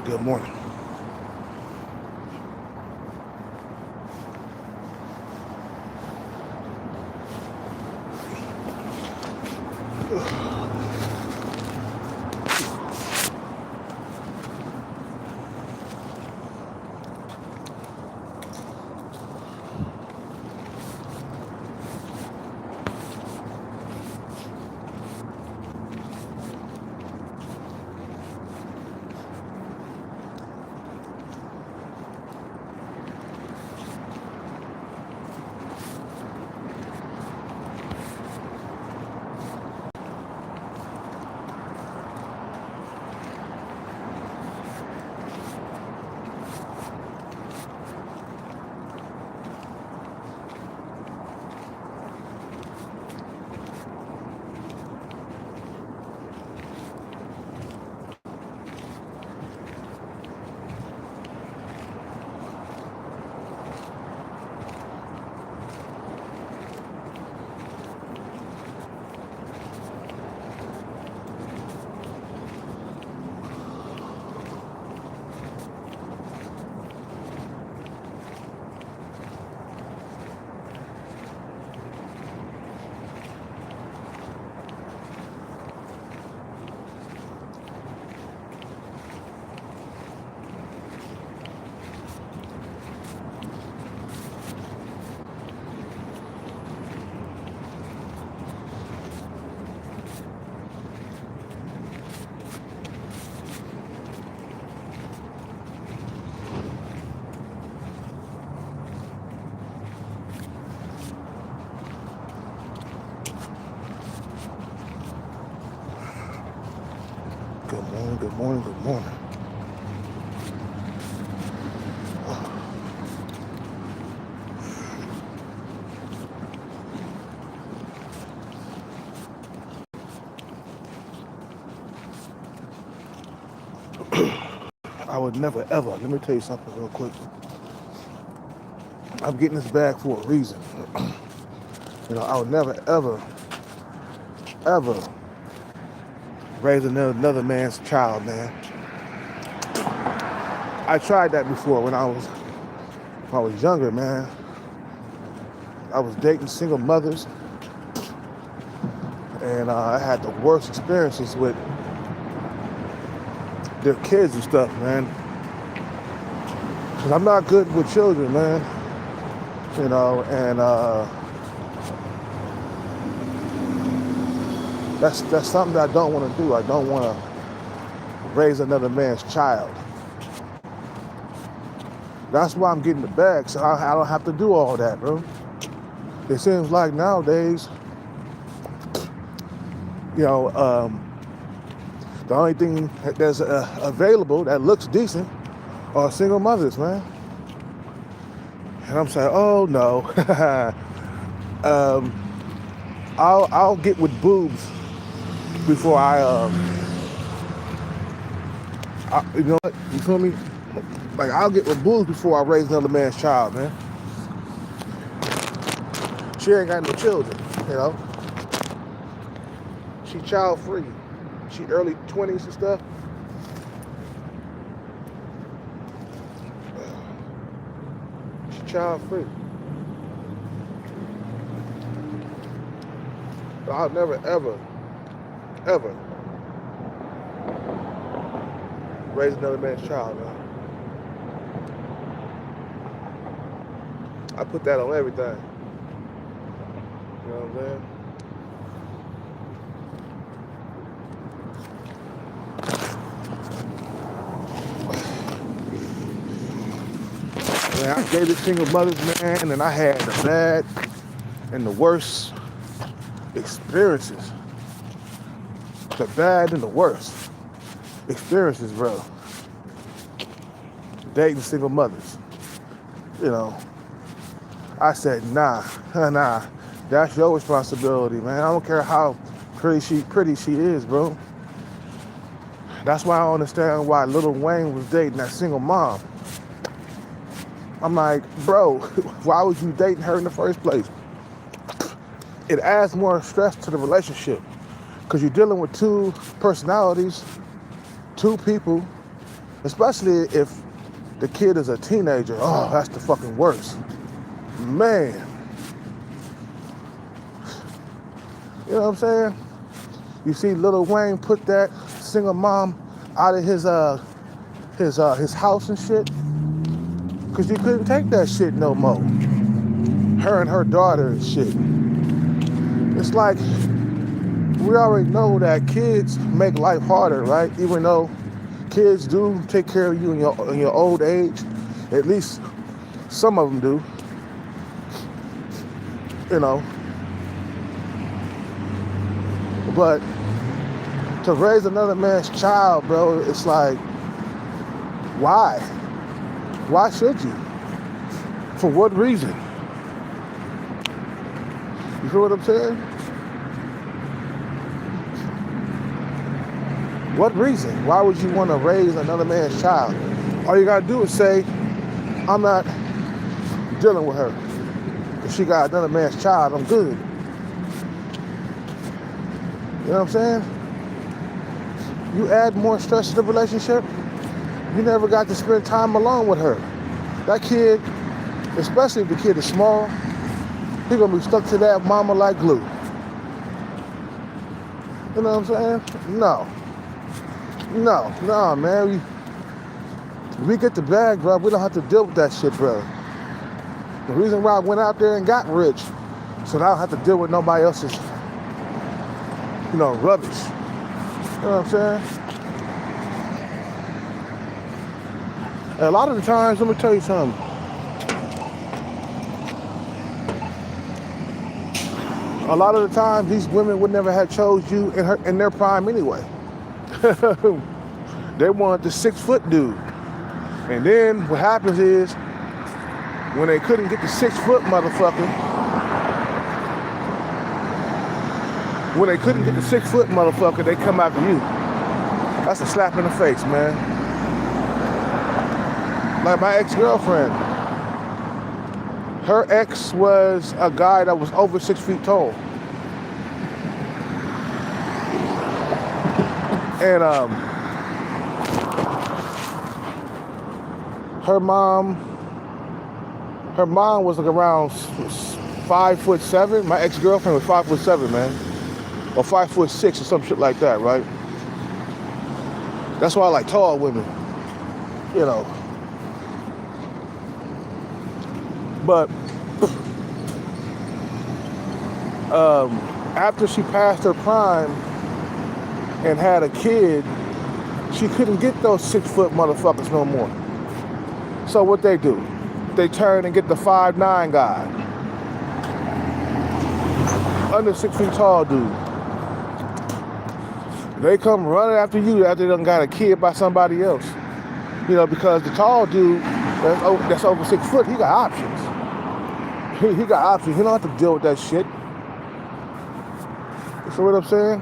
Good morning. Good morning, good morning, good morning. I would never ever, let me tell you something real quick. I'm getting this bag for a reason. I would never ever raise another man's child, man. I tried that before when I was younger, man. I was dating single mothers, and I had the worst experiences with their kids and stuff, man. Cause I'm not good with children, man. And that's something that I don't want to do. I don't want to raise another man's child. That's why I'm getting the bag, so I don't have to do all that, bro. It seems like nowadays, the only thing that's available that looks decent are single mothers, man. And I'm saying, oh no, I'll get with boobs before you know what? You feel me? Like, I'll get with boobs before I raise another man's child, man. She ain't got no children, She child free. She early 20s and stuff. She child free. But I'll never, ever raise another man's child, man. I put that on everything. You know what I'm saying? Man, I dated single mothers, man, and I had the bad and the worst experiences. The bad and the worst experiences, bro. Dating single mothers. I said, nah, that's your responsibility, man. I don't care how pretty she is, bro. That's why I don't understand why Lil Wayne was dating that single mom. I'm like, bro, why was you dating her in the first place? It adds more stress to the relationship because you're dealing with two personalities, two people Especially if the kid is a teenager. Oh, that's the fucking worst. Man. You know what I'm saying? You see Lil Wayne put that single mom out of his house and shit, because you couldn't take that shit no more. Her and her daughter and shit. It's like, we already know that kids make life harder, right? Even though kids do take care of you in your old age, at least some of them do. You know. But to raise another man's child, bro, it's like, why? Why should you? For what reason? You feel what I'm saying? What reason? Why would you want to raise another man's child? All you gotta do is say, I'm not dealing with her. If she got another man's child, I'm good. You know what I'm saying? You add more stress to the relationship, you never got to spend time alone with her. That kid, especially if the kid is small, he's gonna be stuck to that mama like glue. You know what I'm saying? No, man. We get the bag, bro. We don't have to deal with that shit, bro. The reason why I went out there and got rich, so that I don't have to deal with nobody else's, rubbish. You know what I'm saying? And a lot of the times, let me tell you something. A lot of the time, these women would never have chose you in their prime anyway. They wanted the 6-foot dude. And then what happens is, when they couldn't get the 6-foot motherfucker, they come after you. That's a slap in the face, man. Like my ex-girlfriend. Her ex was a guy that was over 6 feet tall. And her mom was like around 5'7". My ex-girlfriend was 5'7", man. Or 5'6" or some shit like that, right? That's why I like tall women. You know. But after she passed her prime and had a kid, she couldn't get those 6-foot motherfuckers no more. So what they do? They turn and get the 5'9" guy. Under 6 feet tall dude. They come running after you after they done got a kid by somebody else. Because the tall dude that's over 6 foot, he got options. He got options. He don't have to deal with that shit. You see what I'm saying?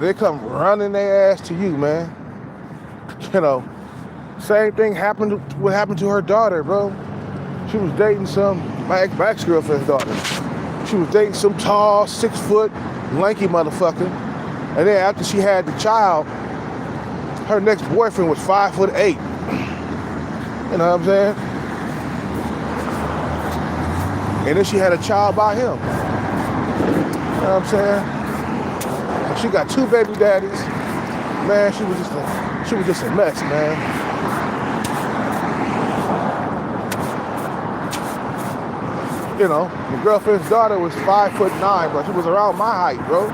They come running their ass to you, man. Same thing happened. What happened to her daughter, bro? She was dating my ex-girlfriend's daughter. She was dating some tall, 6 foot, lanky motherfucker. And then after she had the child, her next boyfriend was 5'8". You know what I'm saying? And then she had a child by him. You know what I'm saying? And she got 2 baby daddies. Man, she was just a mess, man. My girlfriend's daughter was 5'9", but she was around my height, bro.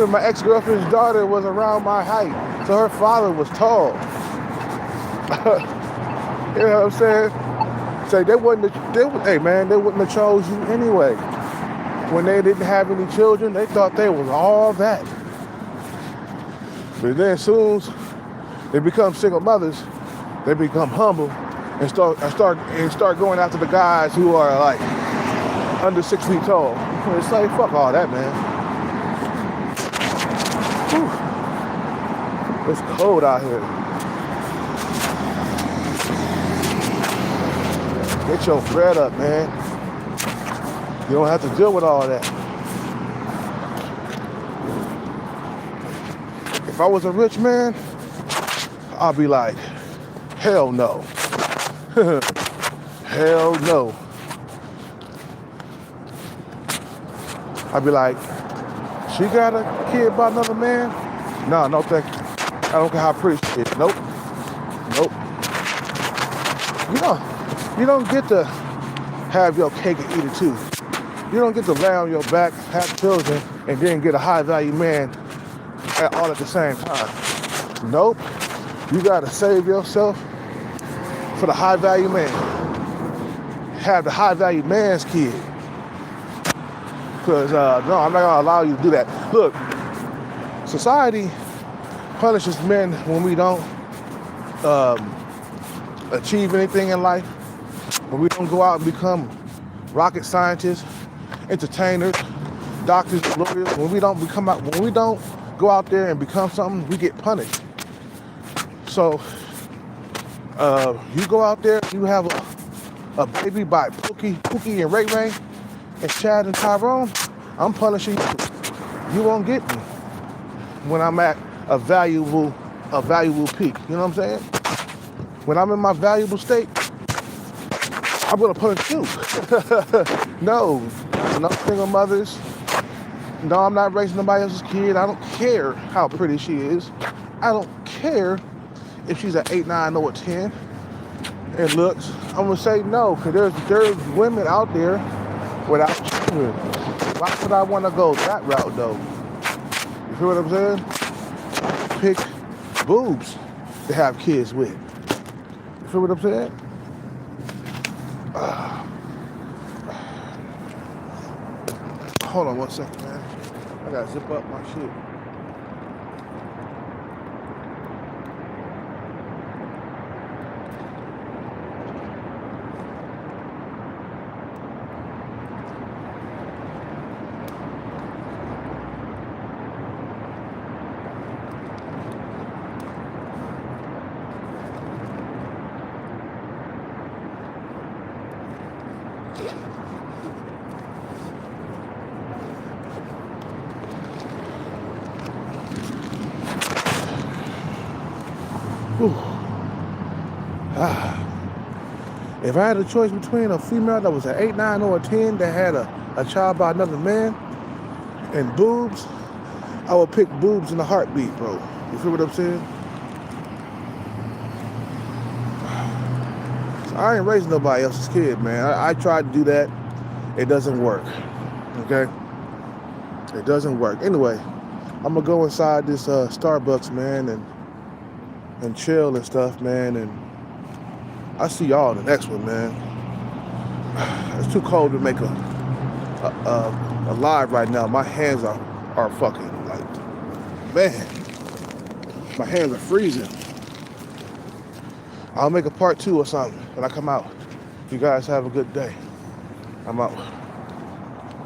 My ex-girlfriend's daughter was around my height, so her father was tall. You know what I'm saying? So they wouldn't have chose you anyway. When they didn't have any children, they thought they was all that. But then as soon as they become single mothers, they become humble and start going after the guys who are like under 6 feet tall. It's like, fuck all that, man. Whew. It's cold out here. Get your bread up, man. You don't have to deal with all that. If I was a rich man, I'll be like, hell no. Hell no. I'd be like, she got a kid by another man? No, no thank you. I don't care how pretty she is. Nope. Nope. You don't get to have your cake and eat it too. You don't get to lay on your back, have children, and then get a high value man all at the same time. Nope. You gotta save yourself for the high value man. Have the high value man's kid. Because no, I'm not gonna allow you to do that. Look, society punishes men when we don't achieve anything in life, when we don't go out and become rocket scientists, entertainers, doctors, lawyers. When we don't go out there and become something, we get punished. So you go out there, you have a baby by Pookie and Ray Ray and Chad and Tyrone, I'm punishing you. You won't get me when I'm at a valuable peak. You know what I'm saying? When I'm in my valuable state, I'm gonna punish you. No single mothers. No, I'm not raising nobody else's kid. I don't care how pretty she is. I don't care if she's an 8, 9, or a 10 and looks. I'm gonna say no, because there's women out there without children. Why would I want to go that route though? You feel what I'm saying? Pick boobs to have kids with. You feel what I'm saying? Hold on one second, man. I gotta zip up my shit. If I had a choice between a female that was an 8, 9, or a 10 that had a child by another man and boobs, I would pick boobs in a heartbeat, bro. You feel what I'm saying? I ain't raising nobody else's kid, man. I tried to do that. It doesn't work. Okay? It doesn't work. Anyway, I'm gonna go inside this Starbucks, man, and chill and stuff, man, and I'll see y'all in the next one, man. It's too cold to make a live right now. My hands are fucking like, man, my hands are freezing. I'll make a part 2 or something when I come out. You guys have a good day. I'm out.